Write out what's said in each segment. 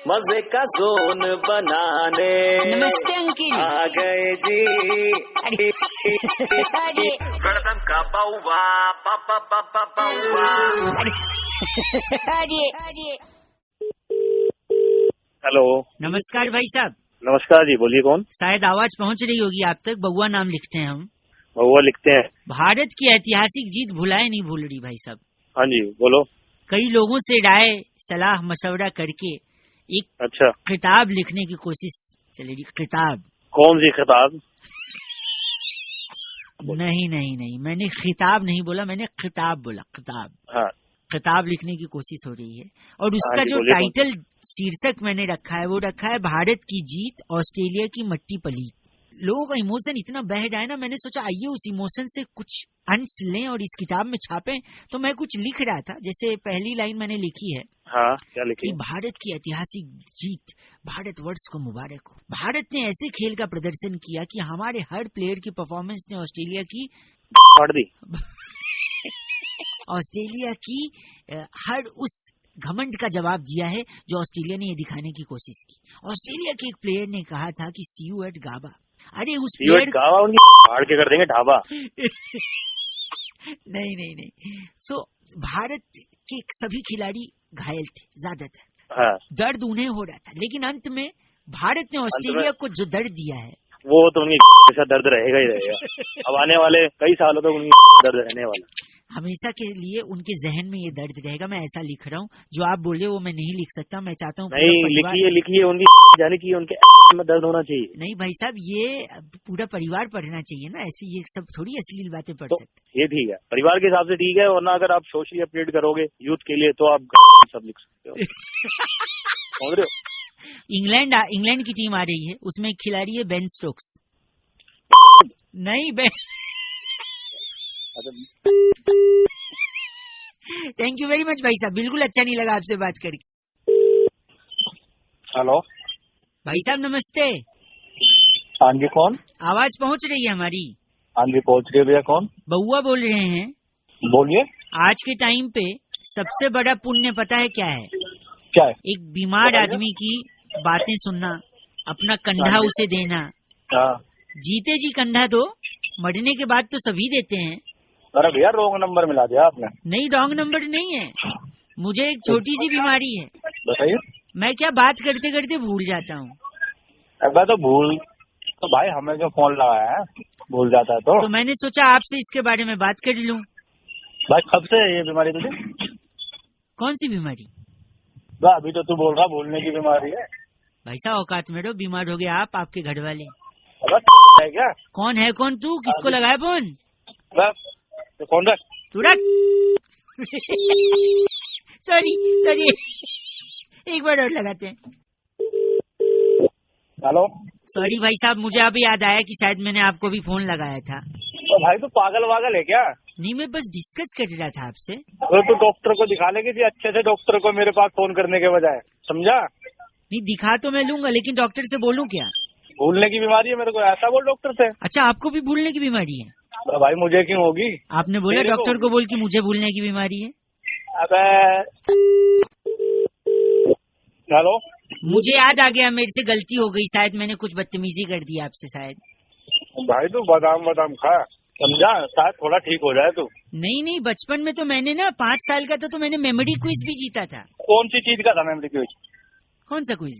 मजे का जोन बनाने नमस्ते अंकिल। आ गए जी। अरे वेलकम का बाउवा बाबा बाबा बाउवा। अरे हेलो, नमस्कार भाई साहब। नमस्कार जी, बोलिए कौन? शायद आवाज पहुंच रही होगी आप तक। बउआ नाम लिखते हैं हम। वो लिखते हैं। भारत की ऐतिहासिक जीत भुलाए नहीं भूल रही भाई साहब। हाँ जी, बोलो। कई लोगों से राय सलाह मशवरा करके एक अच्छा, किताब लिखने की कोशिश चली रही। किताब? कौन सी किताब? नहीं, मैंने खिताब नहीं बोला, मैंने किताब बोला। किताब, हाँ किताब लिखने की कोशिश हो रही है और उसका हाँ जी, जो बोलिए कौन? टाइटल शीर्षक मैंने रखा है वो रखा है भारत की जीत ऑस्ट्रेलिया की मट्टी पलीत। लोगों का इमोशन इतना बह रहा है ना, मैंने सोचा आइए उस इमोशन से कुछ अंश लें और इस किताब में छापें। तो मैं कुछ लिख रहा था, जैसे पहली लाइन मैंने लिखी है हाँ, क्या लिखी? कि भारत की ऐतिहासिक जीत भारतवर्ष को मुबारक हो। भारत ने ऐसे खेल का प्रदर्शन किया कि हमारे हर प्लेयर की परफॉर्मेंस ने ऑस्ट्रेलिया की हर उस घमंड का जवाब दिया है जो ऑस्ट्रेलिया ने ये दिखाने की कोशिश की। ऑस्ट्रेलिया के एक प्लेयर ने कहा था कि सी यू एट गाबा। अरे उस प्लेयर गावा उनकी फाड़ के कर देंगे ढाबा। नहीं। सो भारत के सभी खिलाड़ी घायल थे ज्यादातर। हाँ, दर्द उन्हें हो रहा था, लेकिन अंत में भारत ने ऑस्ट्रेलिया को जो दर्द दिया है वो तो उनकी ऐसा दर्द रहेगा ही रहेगा। अब आने वाले कई सालों तक उनकी दर्द रहने वाला। हमेशा के लिए उनके जहन में ये दर्द रहेगा। मैं ऐसा लिख रहा हूँ, जो आप बोले वो मैं नहीं लिख सकता। मैं चाहता हूँ नहीं, लिखिए उनकी जाने की उनके में दर्द होना चाहिए। नहीं भाई साहब, ये पूरा परिवार पढ़ना चाहिए ना, ऐसी ये सब थोड़ी अश्लील बातें पढ़ तो सकते। ये ठीक है, परिवार के हिसाब से ठीक है, वरना अगर आप सोशली अपडेट करोगे यूथ के लिए तो आप सब लिख सकते हो। समझ रहे हो? इंग्लैंड की टीम आ रही है, उसमें एक खिलाड़ी है बेन स्टोक्स। नहीं थैंक यू वेरी मच भाई साहब, बिल्कुल अच्छा नहीं लगा आपसे बात करके। हेलो भाई साहब नमस्ते। हाँ जी, कौन? आवाज पहुंच रही है हमारी? हाँ जी, पहुंच रही है भैया। कौन? बउआ बोल रहे हैं। बोलिए। आज के टाइम पे सबसे बड़ा पुण्य पता है क्या है? क्या है? एक बीमार आदमी की बातें सुनना, अपना कंधा उसे देना। हाँ। जीते जी कंधा दो, मरने के बाद तो सभी देते हैं। अरे भैया रॉन्ग नंबर मिला दिया आपने। नहीं, रॉन्ग नंबर नहीं है। मुझे एक छोटी सी बीमारी है। बताइए। मैं क्या बात करते करते भूल जाता हूँ। अबे तो भूल तो भाई हमें जो फोन लगाया है भूल जाता है तो मैंने सोचा आपसे इसके बारे में बात कर लूं। भाई कब से है ये बीमारी तुझे? कौन सी बीमारी? अभी तो तू बोल रहा भूलने की बीमारी है। भाई साहब औकात में रहो, बीमार हो गया आप, आपके घर वाले। है क्या? कौन है कौन तू? किसको लगाया फोन? तो कौन रख? तू रख। सॉरी एक बार और लगाते हैं। हेलो। सॉरी भाई साहब, मुझे अभी याद आया कि शायद मैंने आपको भी फोन लगाया था। तो भाई तू पागल वागल है क्या? नहीं, मैं बस डिस्कस कर रहा था आपसे। तो तू डॉक्टर को दिखा लेगी थी अच्छे से, डॉक्टर को मेरे पास फोन करने के बजाय, समझा? नहीं, दिखा तो मैं लूंगा, लेकिन डॉक्टर से बोलूं क्या? भूलने की बीमारी है मेरे को, ऐसा बोल डॉक्टर से। अच्छा, आपको भी भूलने की बीमारी है? तो भाई मुझे क्यों होगी? आपने बोला डॉक्टर को बोल कि मुझे भूलने की बीमारी है। अबे हेलो। मुझे याद आ गया, मेरे से गलती हो गई, शायद मैंने कुछ बदतमीजी कर दी आपसे शायद। भाई तू बादाम खा, समझा? शायद थोड़ा ठीक हो जाए तू। नहीं, बचपन में तो मैंने ना 5 साल का था तो मैंने मेमोरी क्विज भी जीता था। कौन सी चीज का था मेमोरी क्विज? कौन सा क्विज?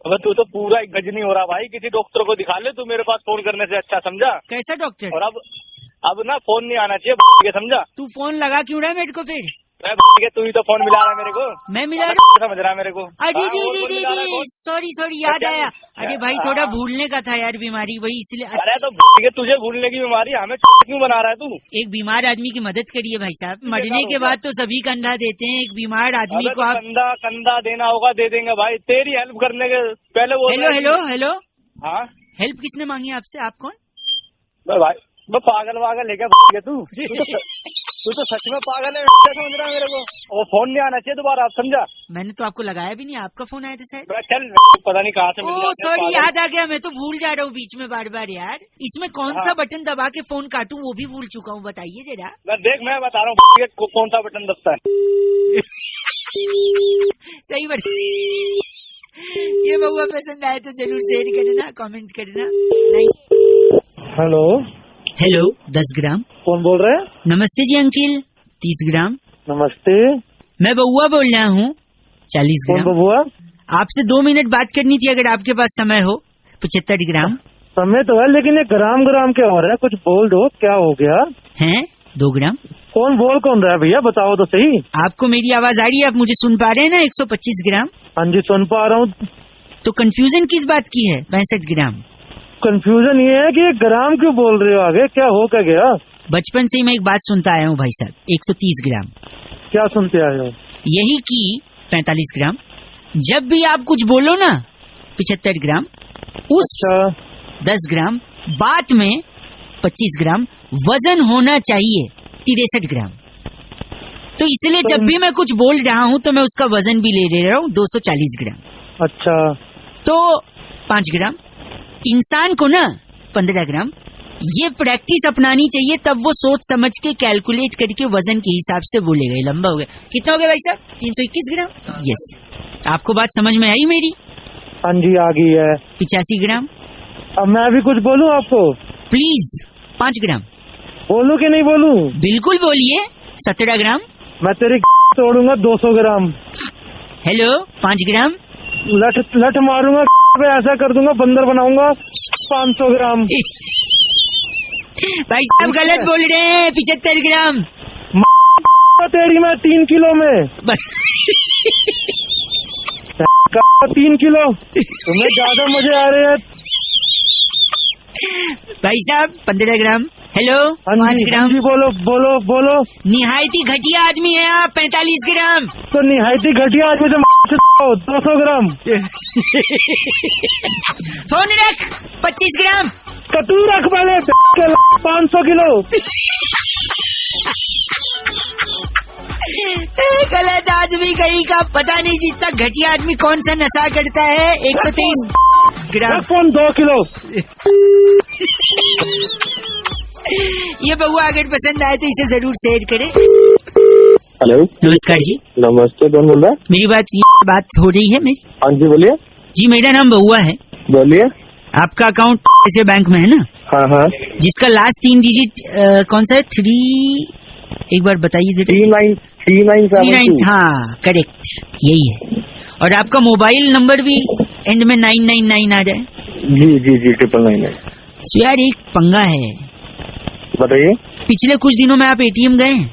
अबे तू तो पूरा एक गजनी हो रहा भाई, किसी डॉक्टर को दिखा ले तू मेरे पास फोन करने से अच्छा, समझा? कैसा डॉक्टर? और अब ना फोन नहीं आना चाहिए, समझा? तू फोन लगा क्यों रहा है मेरे को फिर? तू ही तो फोन मिला रहा है मेरे को। मैं मिला रहा? समझ रहा है मेरे को? अरे सॉरी याद आया। अरे भाई थोड़ा भूलने का था यार, बीमारी वही, इसलिए। अरे तो तुझे भूलने की बीमारी, हमें क्यों बना रहा है तू? एक बीमार आदमी की मदद करिए भाई साहब, मरने के बाद तो सभी कंधा देते हैं, एक बीमार आदमी को आप कंधा देना होगा दे देंगे भाई, तेरी हेल्प करने के पहले वो। हेलो। हाँ, हेल्प किसने मांगी आपसे? आप कौन? भाई मैं पागल वागल है क्या तू? तू तो सच में पागल है, समझ रहा है मेरे को? वो फोन नहीं आना चाहिए दोबारा, आप समझा? मैंने तो आपको लगाया भी नहीं, आपका फोन आया था शायद। चल पता नहीं कहाँ से। ओह सॉरी, याद आ गया, मैं तो भूल जा रहा हूँ बीच में बार बार यार। इसमें कौन सा बटन दबा के फोन काटूं वो भी भूल चुका हूँ, बताइए जरा। देख मैं बता रहा हूँ कौन सा बटन दबता है। सही बात। ये बउआ पसंद आए तो जरूर शेयर करना, कमेंट करना। हेलो हेलो, 10 ग्राम। कौन बोल रहे हैं? नमस्ते जी अंकिल, 30 ग्राम। नमस्ते, मैं बउआ बोल रहा हूँ, 40 कौन ग्राम। बबुआ? आपसे 2 मिनट बात करनी थी अगर आपके पास समय हो। 75 ग्राम। समय तो है, लेकिन ये ग्राम ग्राम क्या हो रहा है? कुछ बोल दो, क्या हो गया? हैं 2 ग्राम। कौन रहा है भैया, बताओ तो सही। आपको मेरी आवाज आ रही है? आप मुझे सुन पा रहे हैं ना? 125 ग्राम। हाँ जी, सुन पा रहा हूँ। तो कंफ्यूजन किस बात की है? 65 ग्राम। कंफ्यूजन ये है कि ग्राम क्यों बोल रहे हो? आगे क्या हो क्या गया? बचपन से ही मैं एक बात सुनता आया हूँ भाई साहब, 130 ग्राम। क्या सुनते आए हो? यही कि 45 ग्राम। जब भी आप कुछ बोलो ना 75 ग्राम, उस 10 ग्राम बात में 25 ग्राम वजन होना चाहिए 63 ग्राम। तो इसलिए जब भी मैं कुछ बोल रहा हूँ तो मैं उसका वजन भी ले रहा हूँ 240 ग्राम। अच्छा, तो 5 ग्राम। इंसान को ना 15 ग्राम। ये प्रैक्टिस अपनानी चाहिए, तब वो सोच समझ के कैलकुलेट करके वजन के हिसाब से बोलेगा। ये लंबा हो गया। कितना हो गया भाई साहब? 321 ग्राम। यस, आपको बात समझ में आई मेरी? हाँ जी, आ गई है। 85 ग्राम। अब मैं भी कुछ बोलूं आपको? प्लीज। 5 ग्राम। बोलूं कि नहीं बोलूं? बिल्कुल बोलिए। 17 ग्राम। मैं तेरी तोड़ूंगा 200 ग्राम। हेलो, 5 ग्राम। लठ मारूंगा पे, ऐसा कर दूंगा, बंदर बनाऊंगा 500 ग्राम। भाई साहब गलत बोल रहे हैं। 75 ग्राम। तेरी मैं 3 किलो में 3 किलो। तुम्हें ज्यादा मजे आ रहे हैं भाई साहब। 15 ग्राम। हेलो, 5 ग्राम। जी, बोलो बोलो बोलो। निहायती घटिया आदमी है आप। 45 ग्राम। तो निहायती घटिया आदमी से 200 ग्राम। फोन रख। 25 ग्राम। तो तू रख पहले 500 किलो। गलत आदमी कहीं का। पता नहीं जितना घटिया आदमी कौन सा नशा करता है। 123 ग्राम। Phone 2 kilo. ये बउआ अगर पसंद आए तो इसे जरूर शेयर करें। हेलो, नमस्कार जी। नमस्ते, कौन बोल रहा है? मेरी बात हो रही है मेरी? हाँ जी, बोलिए। जी, मेरा नाम बउआ है। बोलिए। आपका अकाउंट ऐसे बैंक में है ना? हाँ हाँ। जिसका लास्ट 3 डिजिट कौन सा है? 3, एक बार बताइए जरा। 3972। हाँ, करेक्ट, यही है। और आपका मोबाइल नंबर भी एंड में 999 आ रहा है। जी जी जी, 999 है। सो यार, एक पंगा है। बताइए। पिछले कुछ दिनों में आप एटीएम गए हैं?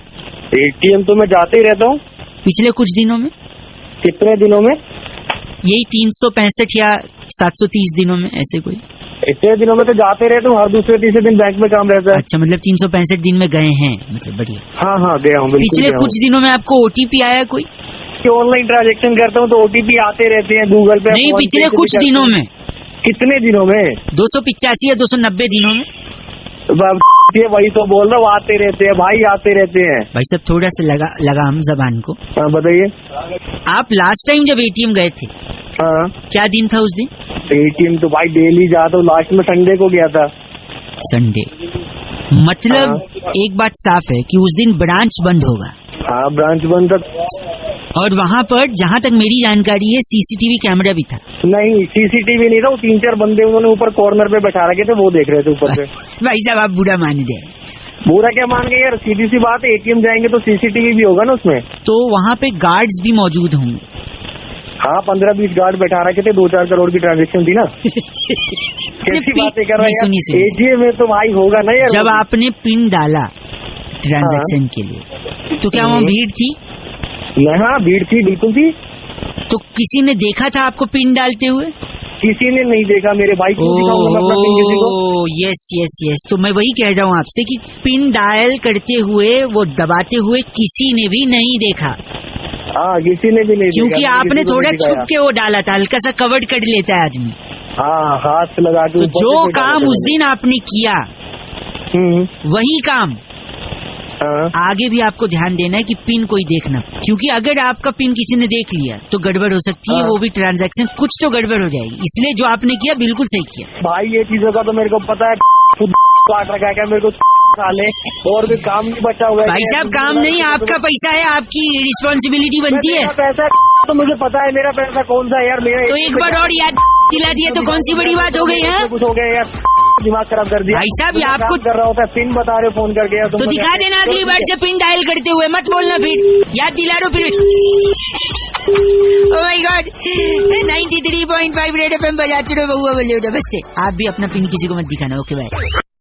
एटीएम तो मैं जाते ही रहता हूँ। पिछले कुछ दिनों में? कितने दिनों में? यही 365 या 730 दिनों में, ऐसे कोई? इतने दिनों में तो जाते रहता हूँ, हर दूसरे तीसरे दिन बैंक में काम रहता है। अच्छा, मतलब 365 दिन में गए हैं, मतलब बढ़िया। हाँ हाँ, गया हूँ। पिछले कुछ दिनों में आपको ओटीपी आया कोई? ऑनलाइन ट्रांजेक्शन करता हूँ तो ओटीपी आते रहते हैं गूगल पे। नहीं, पिछले कुछ दिनों में। कितने दिनों में? 285 या 290 दिनों में। वही तो बोल रहा हूँ, आते रहते हैं भाई, आते रहते हैं। भाई साहब थोड़ा सा लगा हम जबान को। हाँ, बताइए। आप लास्ट टाइम जब एटीएम गए थे, हाँ, क्या दिन था उस दिन? एटीएम तो भाई डेली जाता हूँ, लास्ट में संडे को गया था। संडे मतलब एक बात साफ है कि उस दिन ब्रांच बंद होगा। हाँ, ब्रांच बंद था। और वहाँ पर जहाँ तक मेरी जानकारी है सीसीटीवी कैमरा भी था। नहीं, सीसीटीवी नहीं था, वो 3-4 बंदे उन्होंने ऊपर कॉर्नर पे बैठा रखे थे, वो देख रहे थे ऊपर से। भाई साहब आप बुरा मान रहे हैं। बुरा क्या मान गए यार, सीधी सी बात है, एटीएम जाएंगे तो सीसीटीवी भी होगा ना उसमें। तो वहाँ पे गार्ड्स भी मौजूद होंगे? हाँ, 15-20 गार्ड बैठा रखे थे, 2-4 करोड़ की ट्रांजेक्शन थी ना। कैसी बातें कर रहे हैं? एटीएम में तो भाई होगा ना यार। जब आपने पिन डाला ट्रांजैक्शन के लिए तो क्या वहाँ भीड़ थी? हाँ, भीड़ थी, बिल्कुल थी। तो किसी ने देखा था आपको पिन डालते हुए? किसी ने नहीं देखा मेरे भाई। Yes yes yes. तो मैं वही कह रहा हूँ आपसे कि पिन डायल करते हुए, वो दबाते हुए किसी ने भी नहीं देखा। हाँ, किसी ने भी नहीं देखा, क्योंकि आपने थोड़ा छुप के वो डाला था, हल्का सा कवर कर लेता है आदमी। हाँ, हाथ लगा के। तो जो काम उस दिन आपने किया वही काम आगे भी आपको ध्यान देना है कि पिन कोई देखना, क्योंकि अगर आपका पिन किसी ने देख लिया तो गड़बड़ हो सकती है। वो भी ट्रांजैक्शन कुछ तो गड़बड़ हो जाएगी। इसलिए जो आपने किया बिल्कुल सही किया। भाई ये चीजों का तो मेरे को पता है, खुद काट रखा है मेरे को साले, और भी काम नहीं बचा हुआ है। भाई साहब काम नहीं, आपका पैसा है, आपकी रिस्पॉन्सिबिलिटी बनती है। पैसा तो मुझे पता है मेरा पैसा कौन सा है यार। मेरा तो एक बार और याद दिला दिया तो कौन सी बड़ी बात हो गई है? कुछ हो गया यार, दिमाग खराब कर दिया भाई साहब। आपको कर रहा होता है, पिन बता रहे हो फोन करके यार। तो दिखा देना अगली बार से पिन डायल करते हुए, मत बोलना फिर, याद दिला दो फिर। Oh my God. 93.5 red FM बजाते रहो, बहुआ बोले नमस्ते। आप भी अपना पिन किसी को मत दिखाना। Okay bye.